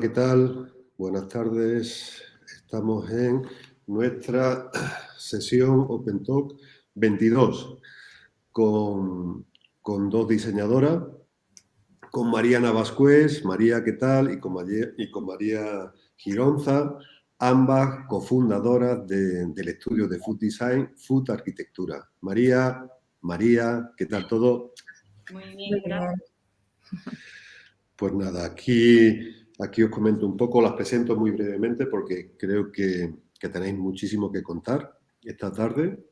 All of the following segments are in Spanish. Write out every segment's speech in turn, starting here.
¿qué tal? Buenas tardes. Estamos en nuestra sesión Open Talk 22 con dos diseñadoras, con María Navascués, María, ¿qué tal? Y con María Gironza, ambas cofundadoras del estudio de Food Design, Food Arquitectura. María, ¿qué tal todo? Muy bien, gracias. Pues nada, aquí os comento un poco, las presento muy brevemente porque creo que tenéis muchísimo que contar esta tarde.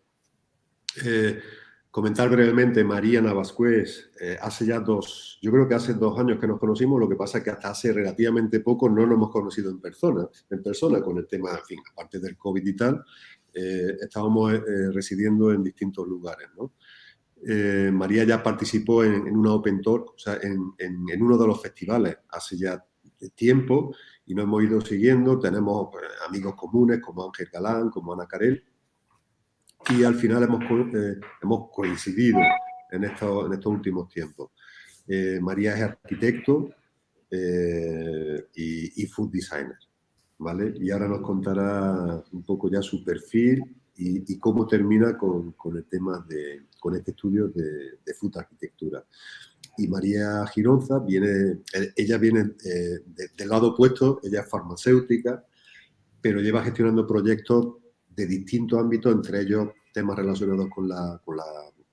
Comentar brevemente, María Navascués, yo creo que hace 2 años que nos conocimos, lo que pasa es que hasta hace relativamente poco no nos hemos conocido en persona con el tema, en fin, aparte del COVID y tal, estábamos residiendo en distintos lugares, ¿no? María ya participó en una Open Talk, o sea, en uno de los festivales hace ya tiempo y nos hemos ido siguiendo. Tenemos amigos comunes como Ángel Galán, como Ana Carel, y al final hemos coincidido en estos últimos tiempos. María es arquitecto y food designer, ¿vale? Y ahora nos contará un poco ya su perfil y cómo termina con el tema con este estudio de food arquitectura. Y María Gironza viene del lado opuesto, ella es farmacéutica, pero lleva gestionando proyectos de distintos ámbitos, entre ellos temas relacionados con la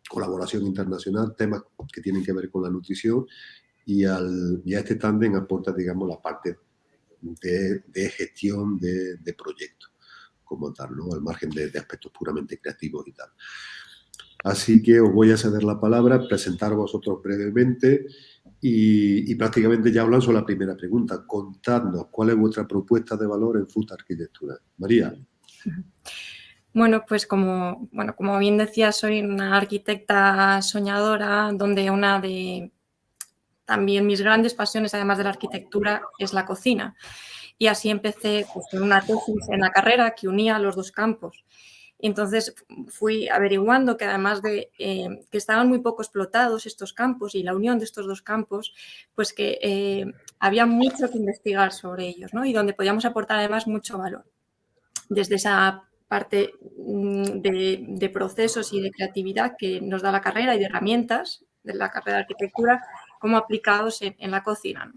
colaboración internacional, temas que tienen que ver con la nutrición, y a este tándem aporta, digamos, la parte de gestión de proyectos como tal, ¿no? Al margen de aspectos puramente creativos y tal. Así que os voy a ceder la palabra, presentar vosotros brevemente y prácticamente ya hablan sobre la primera pregunta. Contadnos cuál es vuestra propuesta de valor en Food Arquitectura. María. Bueno, pues como bien decía, soy una arquitecta soñadora, donde una de también mis grandes pasiones, además de la arquitectura, es la cocina. Y así empecé pues, con una tesis en la carrera que unía los dos campos. Entonces fui averiguando que además de que estaban muy poco explotados estos campos y la unión de estos dos campos, pues que había mucho que investigar sobre ellos, ¿no? Y donde podíamos aportar además mucho valor. Desde esa parte de procesos y de creatividad que nos da la carrera y de herramientas de la carrera de arquitectura, como aplicados en la cocina, ¿no?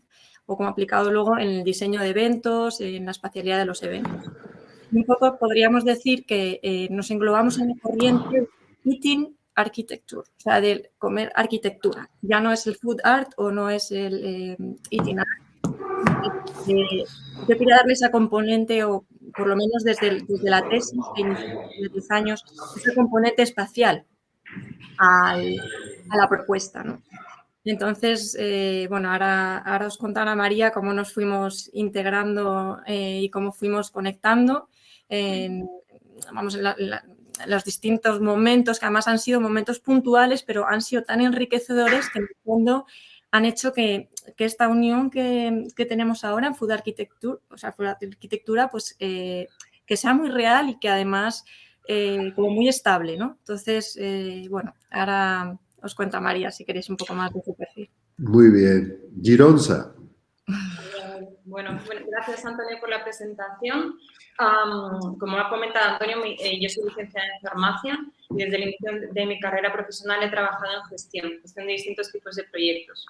O como aplicado luego en el diseño de eventos, en la espacialidad de los eventos. Un poco podríamos decir que nos englobamos en la corriente eating architecture, o sea, del comer arquitectura. Ya no es el food art o no es el eating art. Yo quería darle esa componente, o por lo menos desde la tesis que inició hace 10 años, esa componente espacial a la propuesta, ¿no? Entonces, bueno, ahora os contará María cómo nos fuimos integrando y cómo fuimos conectando en los distintos momentos, que además han sido momentos puntuales, pero han sido tan enriquecedores que en el fondo han hecho que esta unión que tenemos ahora en Food Architecture, pues que sea muy real y que además como muy estable, ¿no? Entonces, bueno, ahora os cuenta María si queréis un poco más de su perfil. Muy bien. Gironza. Bueno, gracias Antonio por la presentación. Como ha comentado Antonio, yo soy licenciada en farmacia y desde el inicio de mi carrera profesional he trabajado en gestión de distintos tipos de proyectos.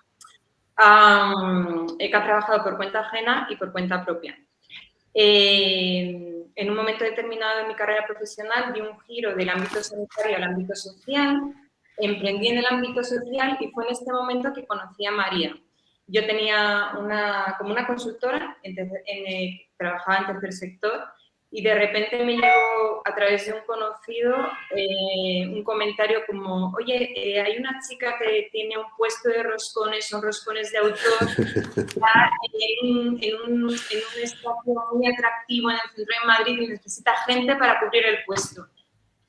He trabajado por cuenta ajena y por cuenta propia. En un momento determinado de mi carrera profesional di un giro del ámbito sanitario al ámbito social, emprendí en el ámbito social y fue en este momento que conocí a María. Yo tenía como una consultora, trabajaba en tercer sector y de repente me llegó a través de un conocido un comentario como, oye, hay una chica que tiene un puesto de roscones, son roscones de autor, en un espacio muy atractivo en el centro de Madrid y necesita gente para cubrir el puesto.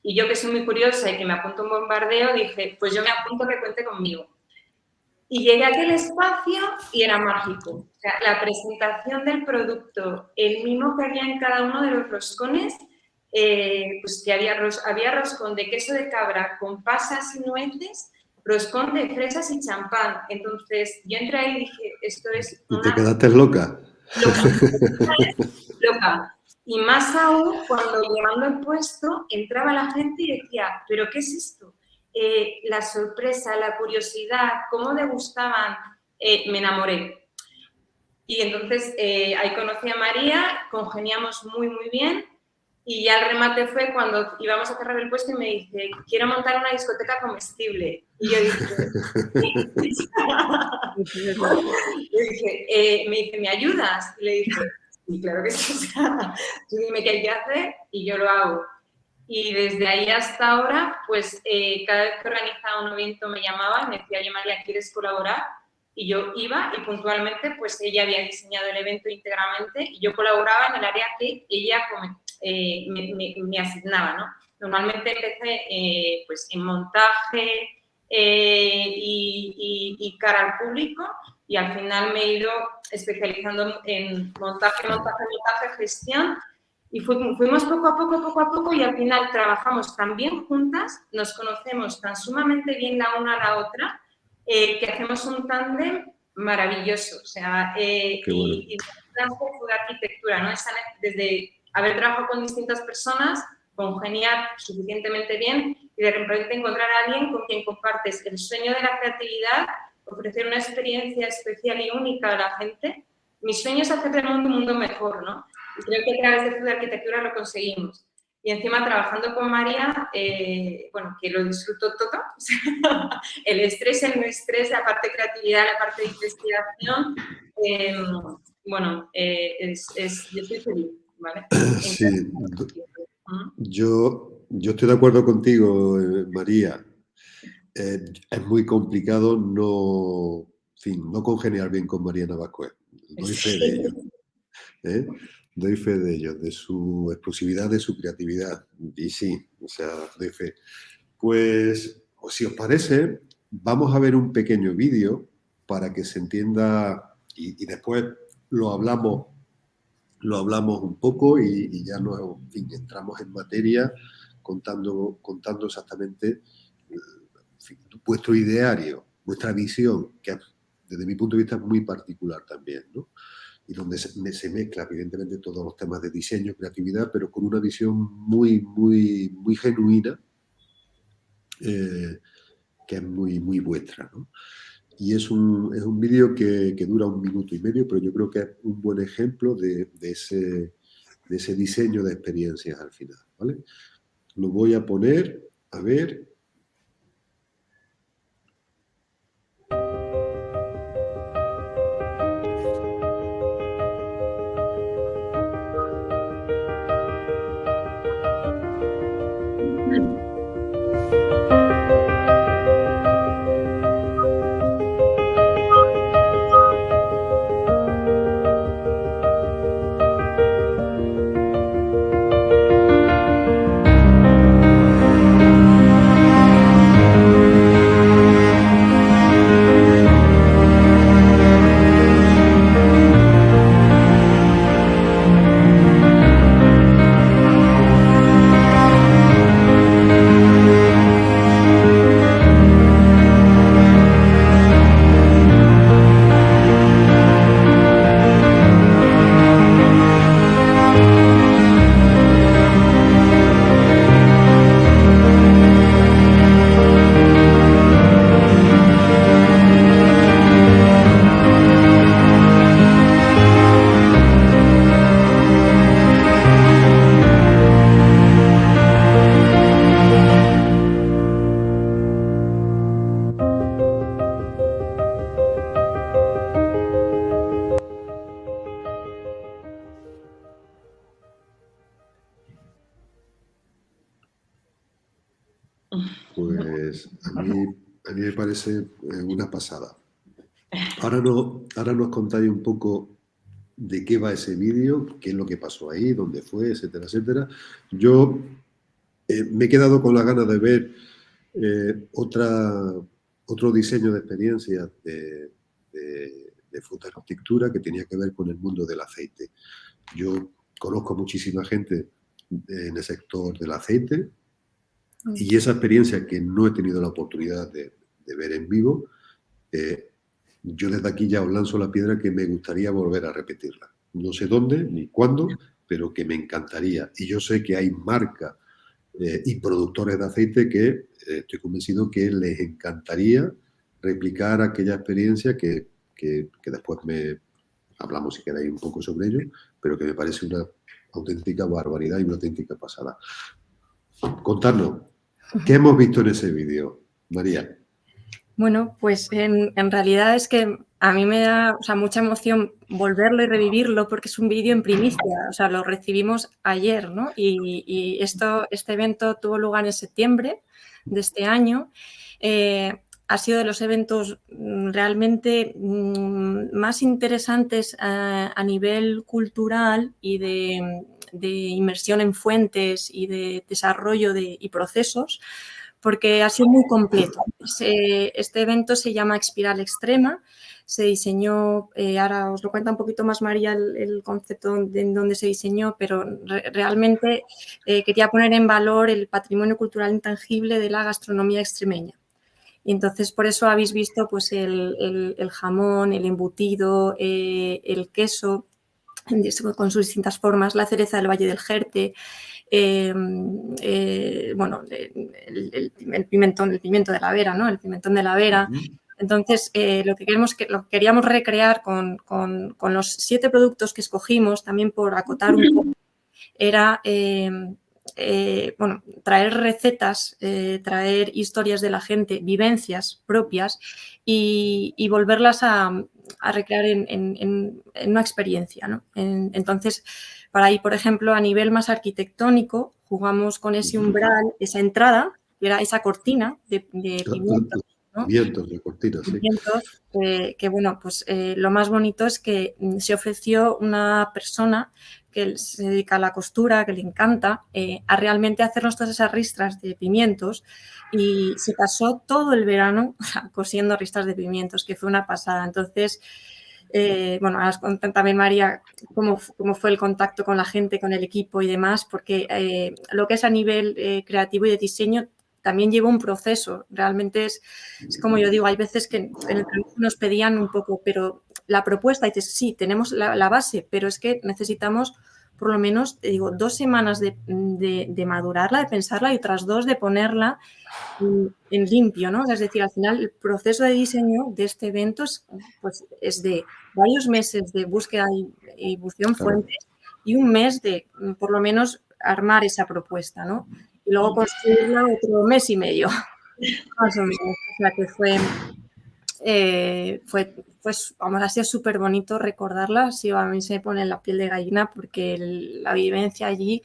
Y yo, que soy muy curiosa y que me apunto un bombardeo, dije, pues yo me apunto, que cuente conmigo. Y llegué a aquel espacio y era mágico. O sea, la presentación del producto, el mimo que había en cada uno de los roscones, pues que había roscón de queso de cabra con pasas y nueces, roscón de fresas y champán. Entonces, yo entré ahí y dije, esto es ¿Y te quedaste loca? Loca. Y más aún cuando llevando el puesto entraba la gente y decía, ¿pero qué es esto? La sorpresa, la curiosidad, cómo le gustaban, me enamoré. Y entonces ahí conocí a María, congeniamos muy, muy bien. Y ya el remate fue cuando íbamos a cerrar el puesto y me dice, quiero montar una discoteca comestible. Y yo dije, me dice, ¿me ayudas? Y le dije, sí, claro que sí. Tú dime qué hay que hacer y yo lo hago. Y desde ahí hasta ahora, pues cada vez que organizaba un evento me llamaba y me decía, oye María, ¿quieres colaborar? Y yo iba y puntualmente, pues ella había diseñado el evento íntegramente y yo colaboraba en el área que ella me asignaba, ¿no? Normalmente empecé pues en montaje y cara al público y al final me he ido especializando en montaje, gestión y fuimos poco a poco y al final trabajamos tan bien juntas, nos conocemos tan sumamente bien la una a la otra que hacemos un tándem maravilloso. O sea, y de arquitectura, ¿no? Desde haber trabajado con distintas personas, congeniar suficientemente bien y de repente encontrar a alguien con quien compartes el sueño de la creatividad, ofrecer una experiencia especial y única a la gente. Mi sueño es hacer del mundo un mundo mejor, ¿no? Y creo que a través de Ciudad Arquitectura lo conseguimos. Y encima trabajando con María, bueno, que lo disfruto todo. El estrés, el no estrés, la parte de creatividad, la parte de investigación. Bueno, yo estoy feliz, ¿vale? Sí, yo estoy de acuerdo contigo, María. Es muy complicado no congeniar bien con María Navascués. Doy fe de ello. Doy fe de ello, de su explosividad, de su creatividad. Y sí, o sea, doy fe. Pues, si os parece, vamos a ver un pequeño vídeo para que se entienda y después lo hablamos un poco y ya entramos en materia contando exactamente vuestro ideario, vuestra visión, que desde mi punto de vista es muy particular también, ¿no? Y donde se mezcla evidentemente todos los temas de diseño, creatividad, pero con una visión muy, muy, muy genuina, que es muy, muy vuestra, ¿no? Y es un vídeo que dura 1 minuto y medio, pero yo creo que es un buen ejemplo de ese diseño de experiencias al final, ¿vale? Lo voy a poner, a ver. Pues a mí me parece una pasada. Ahora nos contáis un poco de qué va ese vídeo, qué es lo que pasó ahí, dónde fue, etcétera, etcétera. Yo me he quedado con las ganas de ver otro diseño de experiencia de Fruta Arquitectura que tenía que ver con el mundo del aceite. Yo conozco muchísima gente en el sector del aceite y esa experiencia que no he tenido la oportunidad de ver en vivo, yo desde aquí ya os lanzo la piedra que me gustaría volver a repetirla. no sé dónde ni cuándo, pero que me encantaría. Y yo sé que hay marcas y productores de aceite que estoy convencido que les encantaría replicar aquella experiencia que después hablamos, si queréis, un poco sobre ello, pero que me parece una auténtica barbaridad y una auténtica pasada. Contadnos, ¿qué hemos visto en ese vídeo, María? Bueno, pues en realidad es que a mí me da, o sea, mucha emoción volverlo y revivirlo porque es un vídeo en primicia, o sea, lo recibimos ayer, ¿no? Y este evento tuvo lugar en septiembre de este año. Ha sido de los eventos realmente más interesantes a nivel cultural y de inmersión en fuentes y de desarrollo y procesos, porque ha sido muy completo. Este evento se llama Espiral Extrema, se diseñó, ahora os lo cuenta un poquito más María el concepto en donde se diseñó, pero realmente quería poner en valor el patrimonio cultural intangible de la gastronomía extremeña. Y entonces por eso habéis visto pues, el jamón, el embutido, el queso, con sus distintas formas, la cereza del Valle del Jerte, bueno, el pimiento de la Vera, ¿no? El pimentón de la Vera. Entonces, lo que queríamos recrear con los 7 productos que escogimos, también por acotar un poco, era bueno, traer recetas, traer historias de la gente, vivencias propias y volverlas a recrear en una experiencia, ¿no? Entonces, para ahí, por ejemplo, a nivel más arquitectónico, jugamos con ese umbral, esa entrada, que era esa cortina de pimientos, ¿no? Pimientos de cortina, sí. Pimientos, que bueno, pues lo más bonito es que se ofreció una persona que se dedica a la costura, que le encanta, a realmente hacernos todas esas ristras de pimientos y se pasó todo el verano cosiendo ristras de pimientos, que fue una pasada. Entonces, bueno, ahora os cuento también, María, cómo fue el contacto con la gente, con el equipo y demás, porque lo que es a nivel creativo y de diseño también lleva un proceso. Realmente es como yo digo, hay veces que en el trabajo nos pedían un poco, pero la propuesta, dices, sí, tenemos la base, pero es que necesitamos por lo menos, te digo, 2 semanas de madurarla, de pensarla y otras 2 de ponerla en limpio, ¿no? Es decir, al final el proceso de diseño de este evento es de varios meses de búsqueda y buscación fuentes y un mes de, por lo menos, armar esa propuesta, ¿no? Y luego construirla otro mes y medio, más o menos. O sea, que vamos, ha sido súper bonito recordarla. Sí, a mí se me pone la piel de gallina porque la vivencia allí,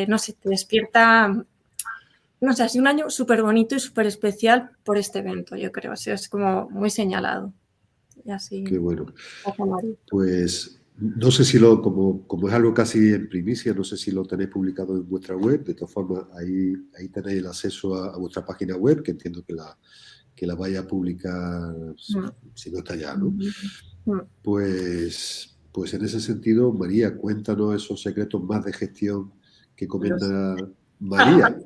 no sé, te despierta. No sé, ha sido un año súper bonito y súper especial por este evento, yo creo. O sea, es como muy señalado. Y así. Qué bueno. Pues no sé si como es algo casi en primicia, no sé si lo tenéis publicado en vuestra web. De todas formas, ahí tenéis el acceso a vuestra página web, que entiendo que la vaya a publicar, si no está ya, ¿no? Pues en ese sentido, María, cuéntanos esos secretos más de gestión que comenta María.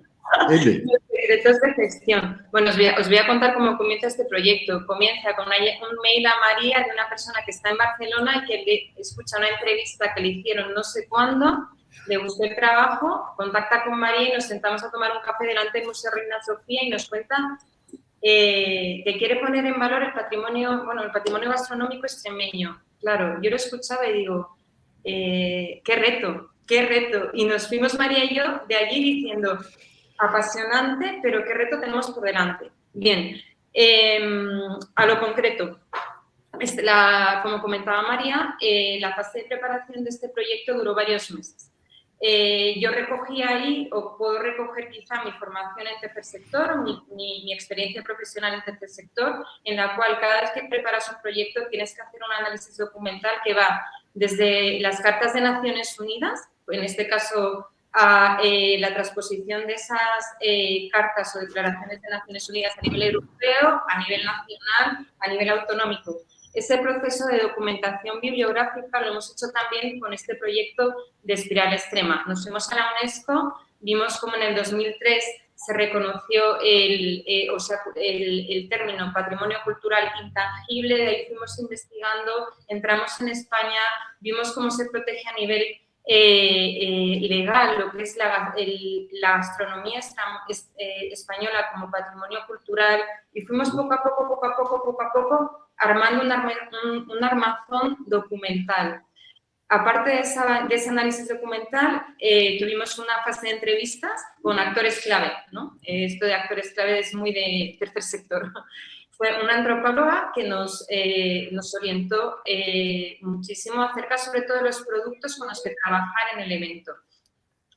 Los secretos de gestión. Bueno, os voy a contar cómo comienza este proyecto. Comienza con un mail a María de una persona que está en Barcelona y que le escucha una entrevista que le hicieron no sé cuándo, le gustó el trabajo, contacta con María y nos sentamos a tomar un café delante del Museo Reina Sofía y nos cuenta que quiere poner en valor el patrimonio gastronómico extremeño. Claro, yo lo escuchaba y digo, qué reto. Y nos fuimos María y yo de allí diciendo, apasionante, pero qué reto tenemos por delante. Bien, a lo concreto, como comentaba María, la fase de preparación de este proyecto duró varios meses. Yo recogí ahí, o puedo recoger quizá mi formación en tercer sector, mi experiencia profesional en tercer sector, en la cual cada vez que preparas un proyecto tienes que hacer un análisis documental que va desde las cartas de Naciones Unidas, en este caso a la transposición de esas cartas o declaraciones de Naciones Unidas a nivel europeo, a nivel nacional, a nivel autonómico. Ese proceso de documentación bibliográfica lo hemos hecho también con este proyecto de Espiral Extrema. Nos fuimos a la UNESCO, vimos como en el 2003 se reconoció el término patrimonio cultural intangible, de ahí fuimos investigando, entramos en España, vimos cómo se protege a nivel legal lo que es la gastronomía española como patrimonio cultural, y fuimos poco a poco armando un armazón documental. Aparte de ese análisis documental, tuvimos una fase de entrevistas con actores clave, ¿no? Esto de actores clave es muy de tercer sector. Fue una antropóloga que nos orientó muchísimo acerca sobre todo de los productos con los que trabajar en el evento.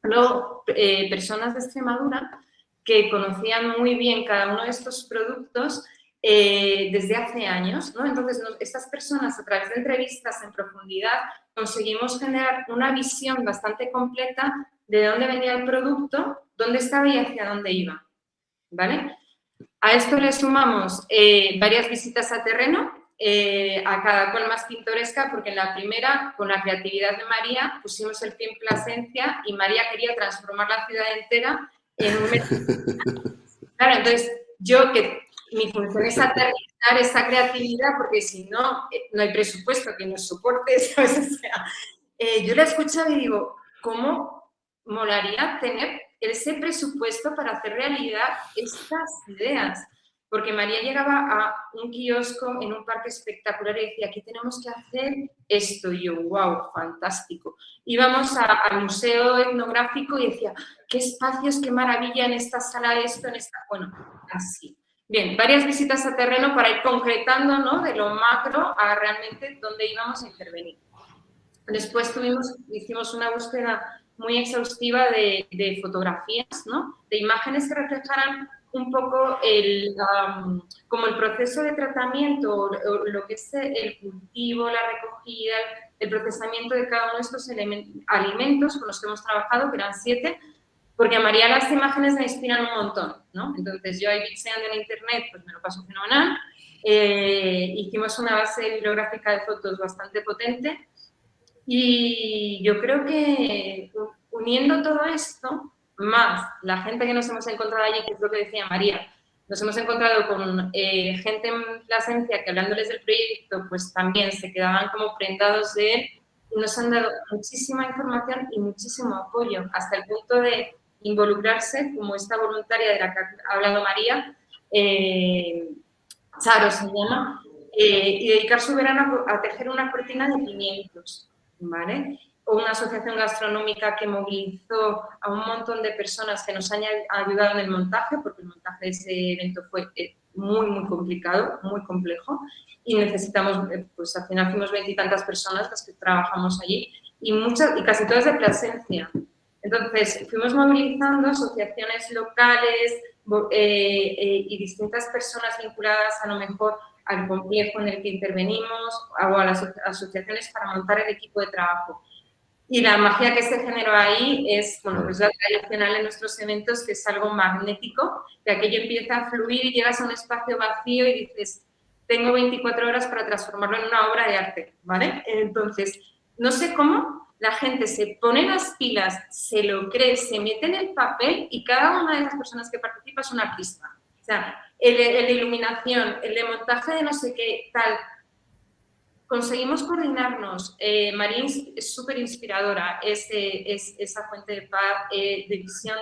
Luego, personas de Extremadura que conocían muy bien cada uno de estos productos desde hace años, ¿no? Entonces, estas personas, a través de entrevistas en profundidad, conseguimos generar una visión bastante completa de dónde venía el producto, dónde estaba y hacia dónde iba, ¿vale? A esto le sumamos varias visitas a terreno, a cada cual más pintoresca, porque en la primera, con la creatividad de María, pusimos el pie en Plasencia y María quería transformar la ciudad entera en un mes. Claro, entonces mi función es aterrizar esa creatividad, porque si no, no hay presupuesto que nos soporte, ¿sabes? O sea, yo la escuchaba y digo, ¿cómo molaría tener ese presupuesto para hacer realidad estas ideas? Porque María llegaba a un kiosco en un parque espectacular y decía, aquí tenemos que hacer esto. Y yo, wow, fantástico. Íbamos al museo etnográfico y decía, qué espacios, qué maravilla en esta sala, esto, en esta... Bueno, así. Bien, varias visitas a terreno para ir concretando, ¿no? De lo macro a realmente dónde íbamos a intervenir. Después hicimos una búsqueda muy exhaustiva de fotografías, ¿no? De imágenes que reflejaran un poco como el proceso de tratamiento, o lo que es el cultivo, la recogida, el procesamiento de cada uno de estos alimentos con los que hemos trabajado, que eran 7, porque a María las imágenes me inspiran un montón, ¿no? Entonces, yo ahí bicheando en internet, pues me lo paso fenomenal. Hicimos una base bibliográfica de fotos bastante potente y yo creo que uniendo todo esto, más la gente que nos hemos encontrado allí, que es lo que decía María, nos hemos encontrado con gente en Plasencia que hablándoles del proyecto, pues también se quedaban como prendados de él y nos han dado muchísima información y muchísimo apoyo, hasta el punto de involucrarse, como esta voluntaria de la que ha hablado María, Charo se llama, y dedicar su verano a tejer una cortina de pimientos, ¿vale? O una asociación gastronómica que movilizó a un montón de personas que nos han ayudado en el montaje, porque el montaje de ese evento fue muy, muy complicado, muy complejo, y necesitamos, pues al final fuimos 20 y tantas personas las que trabajamos allí, y casi todas de Plasencia. Entonces, fuimos movilizando asociaciones locales y distintas personas vinculadas a lo mejor al complejo en el que intervenimos o a las asociaciones para montar el equipo de trabajo. Y la magia que se generó ahí es, bueno, pues la tradicional en nuestros eventos, que es algo magnético, que aquello empieza a fluir y llegas a un espacio vacío y dices, tengo 24 horas para transformarlo en una obra de arte, ¿vale? Entonces, no sé cómo la gente se pone las pilas, se lo cree, se mete en el papel y cada una de las personas que participa es un artista. O sea, el de iluminación, el de montaje de no sé qué, tal. Conseguimos coordinarnos. Marín es súper inspiradora, es esa fuente de paz, de visión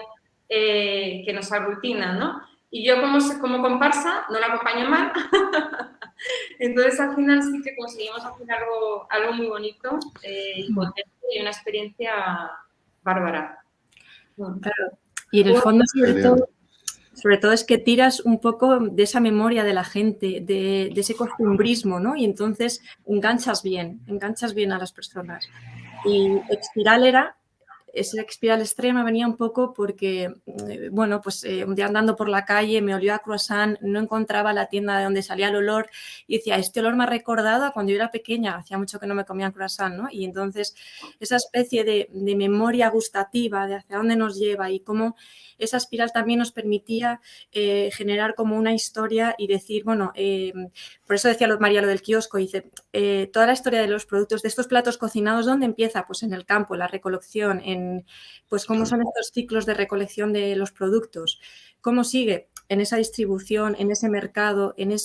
que nos aglutina, ¿no? Y yo como comparsa no la acompaño mal. Entonces, al final sí que conseguimos hacer algo muy bonito y una experiencia bárbara. Claro. Y en el fondo, sobre todo es que tiras un poco de esa memoria de la gente, de ese costumbrismo, ¿no? Y entonces enganchas bien a las personas. Y esa espiral extrema venía un poco porque, bueno, pues un día andando por la calle me olió a croissant, no encontraba la tienda de donde salía el olor y decía, este olor me ha recordado a cuando yo era pequeña, hacía mucho que no me comía croissant, ¿no? Y entonces esa especie de memoria gustativa de hacia dónde nos lleva y cómo esa espiral también nos permitía generar como una historia y decir, bueno, por eso decía María lo del kiosco, dice, toda la historia de los productos, de estos platos cocinados, ¿dónde empieza? Pues en el campo, la recolección, pues cómo son estos ciclos de recolección de los productos. cómo sigue en esa distribución, en ese mercado, o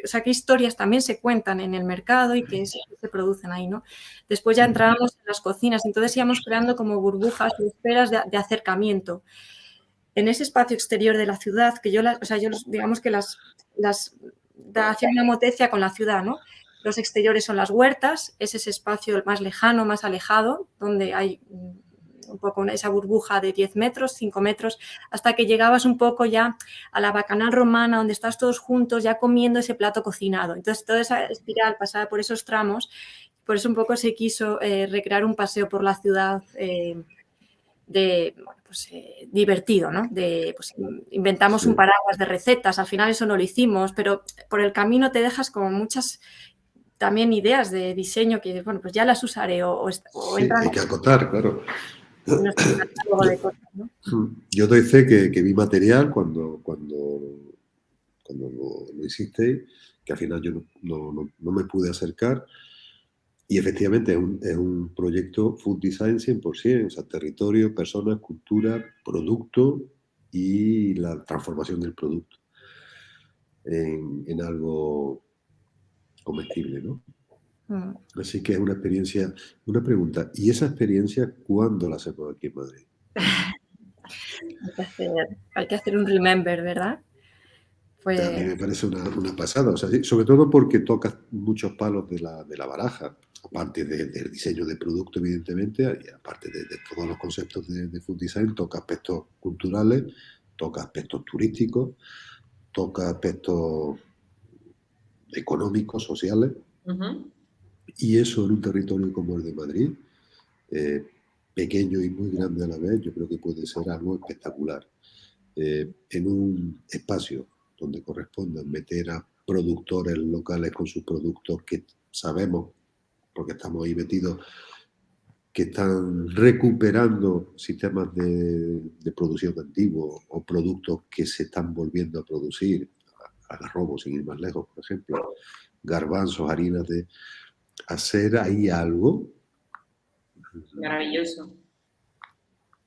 sea, qué historias también se cuentan en el mercado y que se producen ahí, ¿no? Después ya entrábamos en las cocinas, entonces íbamos creando como burbujas o esferas de acercamiento. En ese espacio exterior de la ciudad, que yo digamos que las hacía una motecia con la ciudad, ¿no? Los exteriores son las huertas, es ese espacio más lejano, más alejado, donde hay un poco esa burbuja de 10 metros, 5 metros, hasta que llegabas un poco ya a la bacanal romana, donde estás todos juntos ya comiendo ese plato cocinado. Entonces, toda esa espiral pasaba por esos tramos, por eso un poco se quiso recrear un paseo por la ciudad divertido, ¿no? Inventamos un paraguas de recetas, al final eso no lo hicimos, pero por el camino te dejas como muchas también ideas de diseño que, bueno, pues ya las usaré entran. Hay que acotar, claro. Yo doy fe que vi material cuando lo hiciste, que al final yo no me pude acercar. Y efectivamente es un proyecto Food Design 100%, o sea, territorio, personas, cultura, producto y la transformación del producto en algo comestible, ¿no? Así que es una experiencia. Una pregunta, ¿y esa experiencia cuándo la hacemos aquí en Madrid? Hay que hacer un remember, ¿verdad? Pues... A mí me parece una pasada, o sea, sobre todo porque tocas muchos palos de la baraja, aparte del diseño de producto, evidentemente, y aparte de todos los conceptos de Food Design, toca aspectos culturales, toca aspectos turísticos, toca aspectos económicos, sociales, y eso en un territorio como el de Madrid, pequeño y muy grande a la vez, yo creo que puede ser algo espectacular. En un espacio donde correspondan meter a productores locales con sus productos que sabemos, porque estamos ahí metidos, que están recuperando sistemas de producción antiguos o productos que se están volviendo a producir, algarrobos, sin ir más lejos, por ejemplo, garbanzos, harinas de... Hacer ahí algo. Maravilloso.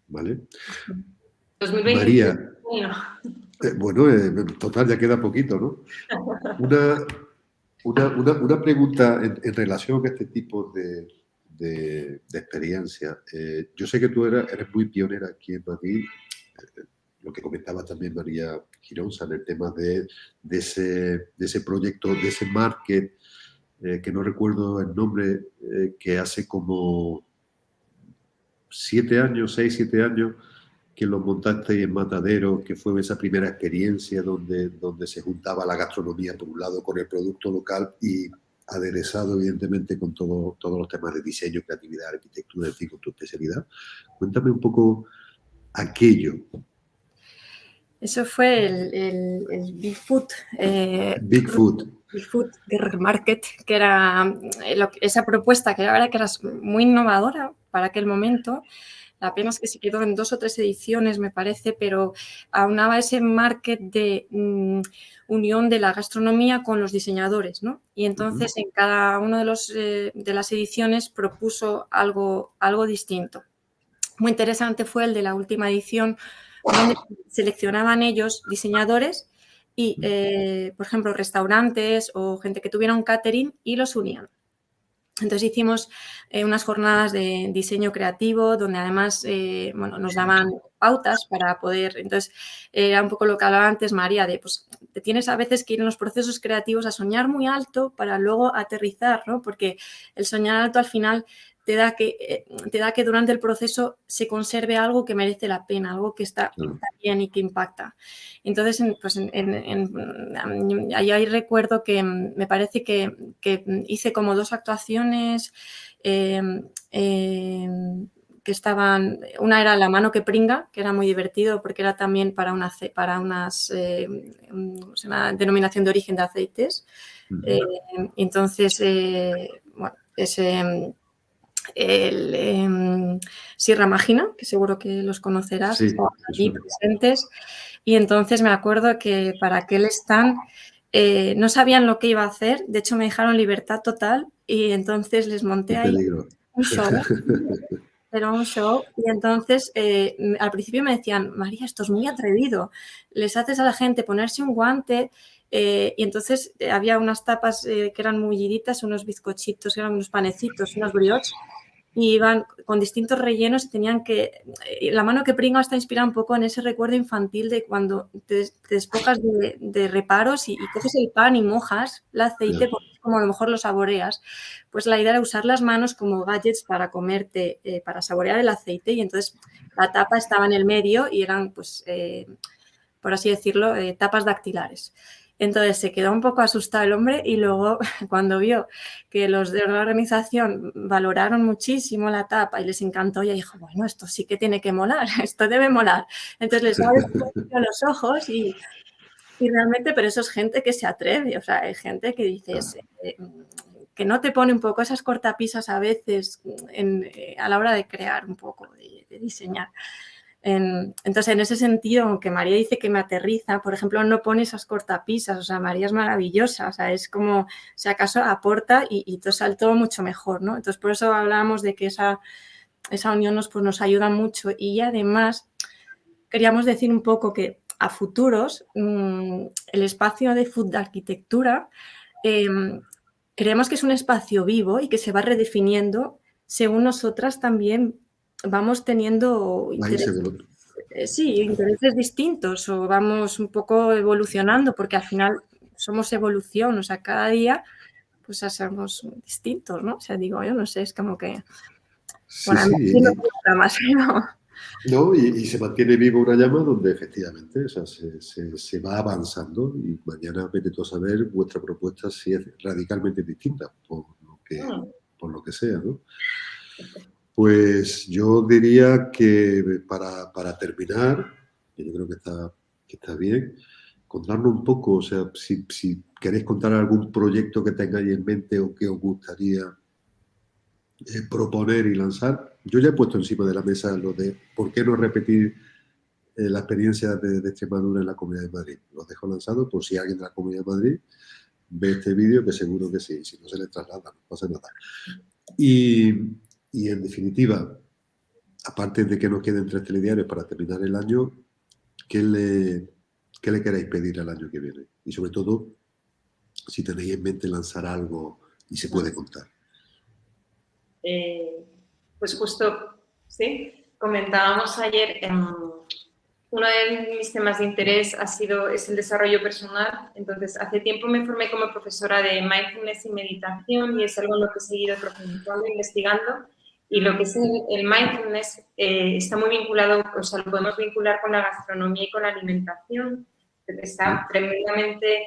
¿Vale? 2020. María, bueno, total, ya queda poquito, ¿no? Una pregunta en relación a este tipo de experiencia. Yo sé que tú eres muy pionera aquí en Madrid, lo que comentaba también María Gironza, en el tema de ese proyecto, de ese market, que no recuerdo el nombre, que hace como 6, 7 años, que lo montaste en Matadero, que fue esa primera experiencia donde se juntaba la gastronomía por un lado con el producto local y aderezado evidentemente con todos los temas de diseño, creatividad, arquitectura, en fin, con tu especialidad. Cuéntame un poco aquello. Eso fue el Big Food. Big Food. Big Food Guerrero Market, que era esa propuesta que la verdad que era muy innovadora para aquel momento. La pena es que se quedó en 2 o 3 ediciones, me parece, pero aunaba ese market de unión de la gastronomía con los diseñadores, ¿no? Y entonces en cada una de las ediciones propuso algo distinto. Muy interesante fue el de la última edición, donde seleccionaban ellos diseñadores y, por ejemplo, restaurantes o gente que tuviera un catering y los unían. Entonces hicimos unas jornadas de diseño creativo donde además nos daban pautas para poder, entonces era un poco lo que hablaba antes María, de pues te tienes a veces que ir en los procesos creativos a soñar muy alto para luego aterrizar, ¿no? Porque el soñar alto al final te da que durante el proceso se conserve algo que merece la pena, algo que está bien y que impacta. Entonces, pues ahí recuerdo que me parece que hice como 2 actuaciones que estaban, una era La mano que pringa, que era muy divertido porque era también para una denominación de origen de aceites. Entonces, bueno, Sierra Mágina, que seguro que los conocerás, sí, estaban allí presentes, y entonces me acuerdo que para aquel stand no sabían lo que iba a hacer, de hecho me dejaron libertad total y entonces les monté ahí un show era un show y entonces al principio me decían, María, esto es muy atrevido, les haces a la gente ponerse un guante y entonces había unas tapas que eran mulliditas, unos bizcochitos, eran unos panecitos, unos brioches y iban con distintos rellenos y tenían que... La mano que pringa está inspirada un poco en ese recuerdo infantil de cuando te despojas de reparos y coges el pan y mojas el aceite, como a lo mejor lo saboreas. Pues la idea era usar las manos como gadgets para comerte, para saborear el aceite y entonces la tapa estaba en el medio y eran, pues, por así decirlo, tapas dactilares. Entonces se quedó un poco asustado el hombre y luego cuando vio que los de la organización valoraron muchísimo la tapa y les encantó, ya dijo, bueno, esto sí que tiene que molar, esto debe molar. Entonces les abre los ojos y realmente, pero eso es gente que se atreve, o sea, hay gente que dices, que no te pone un poco esas cortapisas a veces a la hora de crear un poco, de diseñar. Entonces, en ese sentido, aunque María dice que me aterriza, por ejemplo, no pone esas cortapisas, o sea, María es maravillosa, o sea, es como, si acaso aporta y te sale todo mucho mejor, ¿no? Entonces, por eso hablábamos de que esa unión nos ayuda mucho y además queríamos decir un poco que a futuros el espacio de Food de Arquitectura creemos que es un espacio vivo y que se va redefiniendo según nosotras también vamos teniendo intereses distintos o vamos un poco evolucionando porque al final somos evolución, o sea, cada día pues somos distintos, ¿no? O sea, digo, yo no sé, es como que... Bueno, no, y se mantiene viva una llama donde efectivamente, o sea, se va avanzando y mañana vete tú a saber vuestra propuesta si es radicalmente distinta por lo que sea, ¿no? Pues yo diría que para terminar, que yo creo que está bien, contarnos un poco, o sea, si queréis contar algún proyecto que tengáis en mente o que os gustaría proponer y lanzar. Yo ya he puesto encima de la mesa lo de por qué no repetir la experiencia de Extremadura en la Comunidad de Madrid. Lo dejo lanzado por si alguien de la Comunidad de Madrid ve este vídeo, que seguro que sí, si no se le traslada, no pasa nada. Y en definitiva, aparte de que nos queden 3 telediarios para terminar el año, ¿qué le queréis pedir al año que viene? Y sobre todo, si tenéis en mente lanzar algo y se puede contar. Pues justo, sí, comentábamos ayer, uno de mis temas de interés es el desarrollo personal. Entonces, hace tiempo me formé como profesora de mindfulness y meditación y es algo en lo que he seguido profundizando, investigando. Y lo que es el mindfulness está muy vinculado, o sea, lo podemos vincular con la gastronomía y con la alimentación. Está tremendamente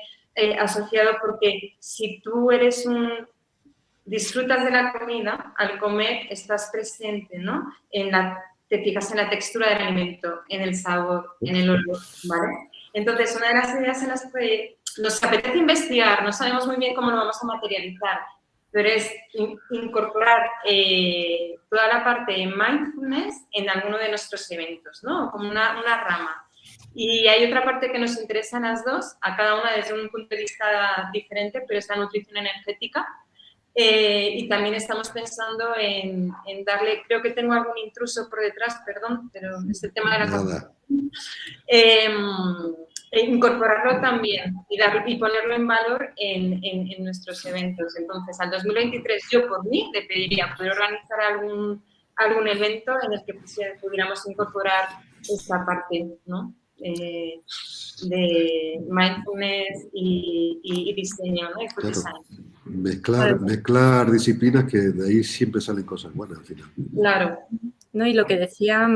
asociado porque si tú disfrutas de la comida, al comer estás presente, ¿no? Te fijas en la textura del alimento, en el sabor, en el olor, ¿vale? Entonces, una de las ideas en las que nos apetece investigar, no sabemos muy bien cómo lo vamos a materializar, pero es incorporar toda la parte de mindfulness en alguno de nuestros eventos, ¿no? Como una rama. Y hay otra parte que nos interesa a las dos, a cada una desde un punto de vista diferente, pero es la nutrición energética. Y también estamos pensando en darle, creo que tengo algún intruso por detrás, perdón, pero es el tema de la conversación. Incorporarlo también y ponerlo en valor en nuestros eventos. Entonces, al 2023 yo por mí le pediría poder organizar algún evento en el que pudiéramos incorporar esta parte, ¿no? De mindfulness y diseño, ¿no? Y food design. Mezclar disciplinas que de ahí siempre salen cosas buenas al final. Claro. No, y lo que decía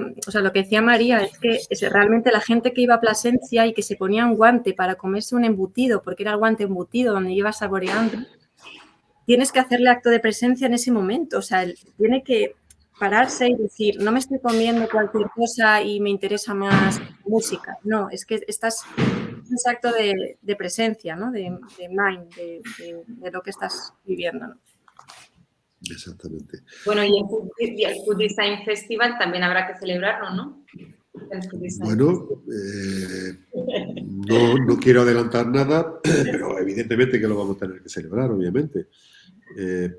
María es que realmente la gente que iba a Plasencia y que se ponía un guante para comerse un embutido, porque era el guante embutido donde iba saboreando, tienes que hacerle acto de presencia en ese momento, o sea, tiene que pararse y decir, no me estoy comiendo cualquier cosa y me interesa más música, no, es que estás en ese acto de presencia, ¿no? De mind, de lo que estás viviendo, ¿no? Exactamente. Bueno, y el Food Design Festival también habrá que celebrarlo, ¿no? Bueno, no quiero adelantar nada, pero evidentemente que lo vamos a tener que celebrar, obviamente.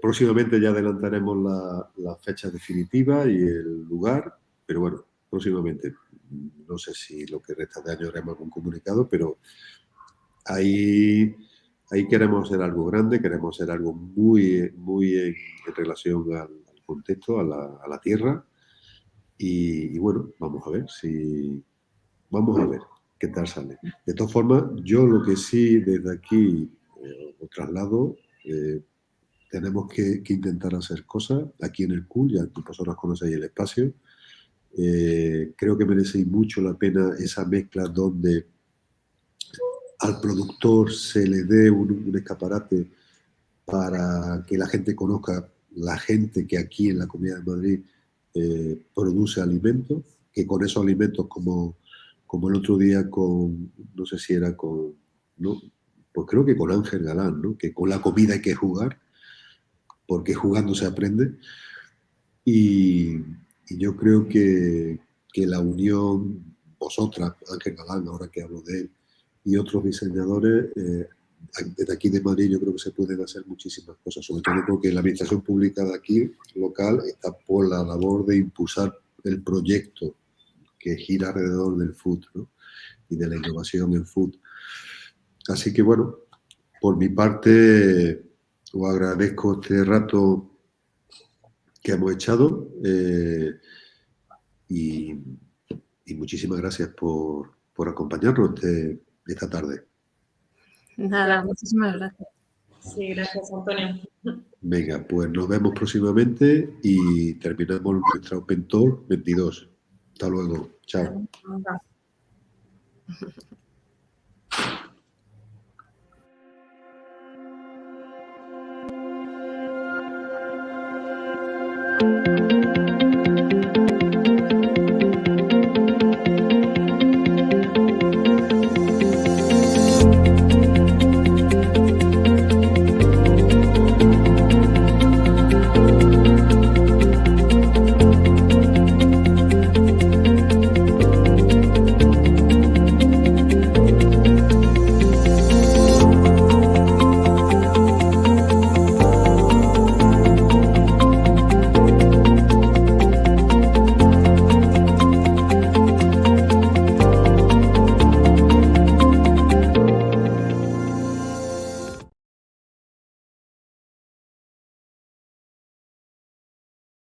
próximamente ya adelantaremos la fecha definitiva y el lugar, pero bueno, próximamente. No sé si lo que resta de año haremos algún comunicado, pero ahí queremos hacer algo grande, queremos hacer algo muy, muy en relación al contexto, a la tierra. Y bueno, vamos a ver qué tal sale. De todas formas, yo lo que sí desde aquí os traslado, tenemos que intentar hacer cosas aquí en el CUL, ya que vosotros conocéis el espacio. Creo que merece mucho la pena esa mezcla donde al productor se le dé un escaparate para que la gente conozca la gente que aquí en la Comunidad de Madrid produce alimentos, que con esos alimentos, como el otro día con, no sé si era con, ¿no? Pues creo que con Ángel Galán, ¿no? Que con la comida hay que jugar, porque jugando se aprende. Y yo creo que la unión, vosotras, Ángel Galán, ahora que hablo de él, y otros diseñadores, desde aquí de Madrid yo creo que se pueden hacer muchísimas cosas, sobre todo porque la administración pública de aquí, local, está por la labor de impulsar el proyecto que gira alrededor del food, ¿no? Y de la innovación en food. Así que bueno, por mi parte os agradezco este rato que hemos echado y muchísimas gracias por acompañarnos esta tarde. Nada, muchísimas gracias. Sí, gracias, Antonio. Venga, pues nos vemos próximamente y terminamos nuestra Open Talk 22. Hasta luego. Chao. Chao.